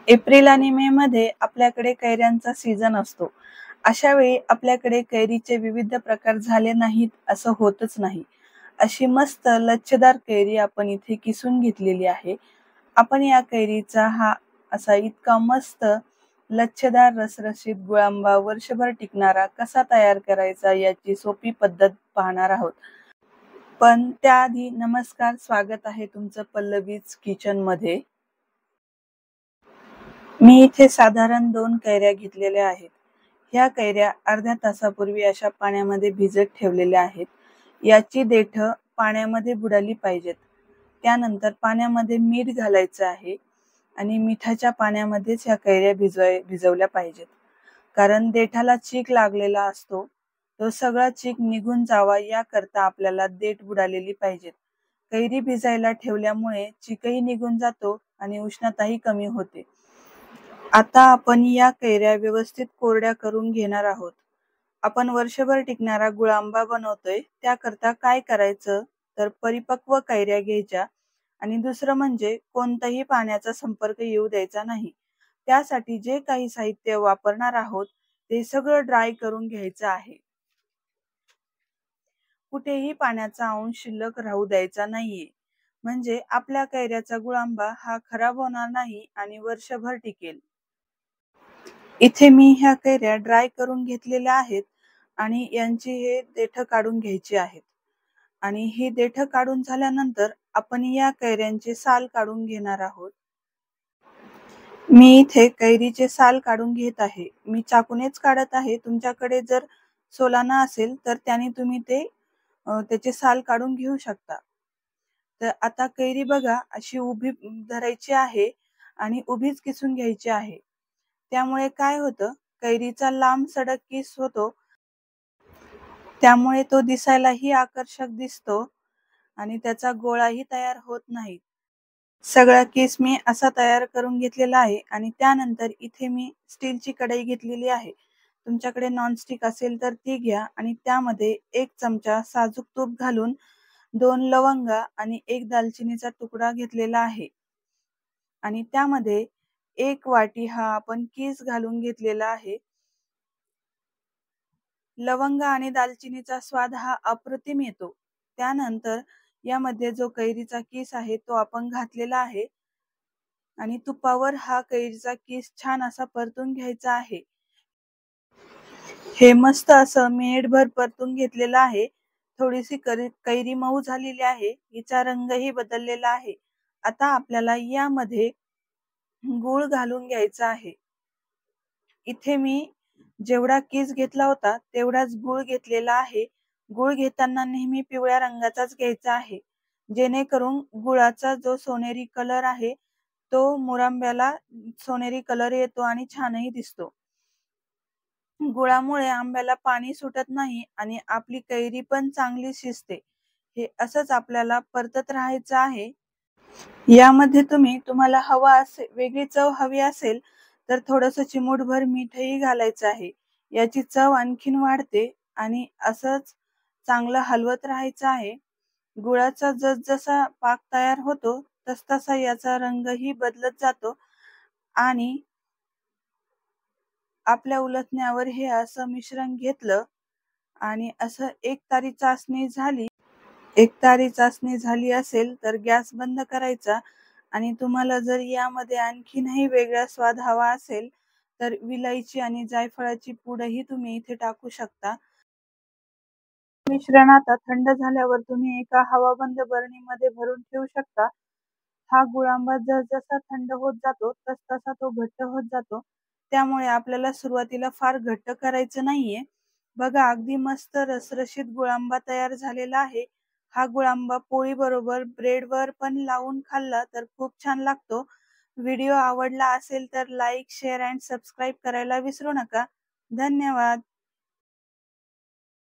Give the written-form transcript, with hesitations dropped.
April आणि मे मध्ये आपल्याकडे कैऱ्यांचा सीझन असतो. अशा वेळी आपल्याकडे कैरीचे विविध प्रकार झाले नाहीत असं होतच नाही. अशी मस्त लच्छेदार कैरी आपण इथे किसून घेतलेली आहे. आपण या कैरीचा हा असा इतका मस्त लच्छेदार रसरशीत गुळांबा वर्षभर टिकणारा कसा तयार करायचा याची सोपी पद्धत पाहणार आहोत. पण त्याआधी नमस्कार, स्वागत आहे तुमचं पल्लवीज किचन मध्ये. मी इथे साधारण 2 कैऱ्या घेतलेल्या आहेत. ह्या कैऱ्या अर्ध्या तासापूर्वी अशा पाण्यामध्ये भिजत ठेवलेल्या आहेत. याची देठं पाण्यामध्ये बुडाली पाहिजेत. त्यानंतर पाण्यामध्ये मीठ घालायचं आहे आणि मिठाच्या पाण्यामध्येच ह्या कैऱ्या भिजवल्या पाहिजेत. कारण देठाला चीक लागलेला असतो. तो सगळा चीक निघून जावा याकरता आपल्याला देठ बुडालेली पाहिजेत. कैरी भिजायला ठेवल्यामुळे चीकही निघून जातो आणि उष्णताही कमी होते. आता आपण या कैऱ्या व्यवस्थित कोरड्या करून घेणार आहोत. आपण वर्षभर टिकणारा गुळांबा बनवतोय. त्याकरता काय करायचं तर परिपक्व कैऱ्या घ्यायच्या आणि दुसरं म्हणजे कोणताही पाण्याचा संपर्क येऊ द्यायचा नाही. त्यासाठी जे काही साहित्य वापरणार आहोत ते सगळं ड्राय करून घ्यायचं आहे. कुठेही पाण्याचा अंश शिल्लक राहू द्यायचा नाहीये. म्हणजे आपल्या कैऱ्याचा गुळांबा हा खराब होणार नाही आणि वर्षभर टिकेल. इथे मी ह्या कैऱ्या ड्राय करून घेतलेल्या आहेत आणि यांची हे देठ काढून घ्यायची आहेत. आणि ही देठ काढून झाल्यानंतर आपण या कैऱ्यांचे साल काढून घेणार आहोत. मी इथे कैरीचे साल काढून घेत आहे. मी चाकूनेच काढत आहे. तुमच्याकडे जर सोलाना असेल तर त्याने तुम्ही त्याचे साल काढून घेऊ शकता. तर आता कैरी बघा अशी उभी धरायची आहे आणि उभीच किसून घ्यायची आहे. त्यामुळे काय होतं, कैरीचा लांब सडक किस होतो. त्यामुळे तो दिसायलाही आकर्षक दिसतो आणि त्याचा गोळाही तयार होत नाही. सगळा किस मी असा तयार करून घेतलेला आहे आणि त्यानंतर इथे मी स्टीलची कढई घेतलेली आहे. तुमच्याकडे नॉनस्टिक असेल तर ती घ्या आणि त्यामध्ये 1 चमचा साजूक तूप घालून 2 लवंगा आणि 1 दालचिनीचा तुकडा घेतलेला आहे आणि त्यामध्ये 1 वाटी हा आपण किस घालून घेतलेला आहे. लवंग आणि दालचिनीचा स्वाद हा अप्रतिम येतो. त्यानंतर यामध्ये जो कैरीचा किस आहे तो आपण घातलेला आहे आणि तुपावर हा कैरीचा किस छान असा परतून घ्यायचा आहे. हे मस्त असं मिनिटभर परतून घेतलेलं आहे. थोडीशी कैरी मऊ झालेली आहे. हिचा रंगही बदललेला आहे. आता आपल्याला यामध्ये गूळ घालून घ्यायचा आहे. इथे मी जेवढा किस घेतला होता तेवढाच गूळ घेतलेला आहे. गूळ घेताना नेहमी पिवळ्या रंगाचाच घ्यायचा आहे. जेणेकरून गुळाचा जो सोनेरी कलर आहे तो मुरंब्याला सोनेरी कलर येतो आणि छानही दिसतो. गुळामुळे आंब्याला पाणी सुटत नाही आणि आपली कैरी पण चांगली शिजते. हे असंच आपल्याला परतत राहायचं आहे. यामध्ये तुम्हाला वेगळी चव हवी असेल तर थोडंसं चिमूटभर मीठही घालायचं आहे. याची चव आणखीन वाढते आणि असंच चांगलं हलवत राहायचं आहे. गुळाचा जसजसा पाक तयार होतो तसतसा याचा रंगही बदलत जातो आणि आपल्या उलथण्यावर हे असं मिश्रण घेतलं आणि असं एक तारी चासणी झाली असेल तर गॅस बंद करायचा आणि तुम्हाला जर यामध्ये आणखीनही वेगळा स्वाद हवा असेल तर विलायची आणि जायफळाची पूडही तुम्ही इथे टाकू शकता. मिश्रण आता थंड झाल्यावर तुम्ही एका हवाबंद बरणीमध्ये भरून ठेवू शकता. हा गुळांबा जसजसा थंड होत जातो तसतसा तो घट्ट होत जातो. त्यामुळे आपल्याला सुरुवातीला फार घट्ट करायचं नाहीये. बघा अगदी मस्त रसरशीत गुळांबा तयार झालेला आहे. हा गुळांबा पोळी बरोबर ब्रेडवर पण लावून खाल्ला तर खूप छान लागतो. व्हिडिओ आवडला असेल तर लाईक, शेअर अँड सबस्क्राईब करायला विसरू नका. धन्यवाद.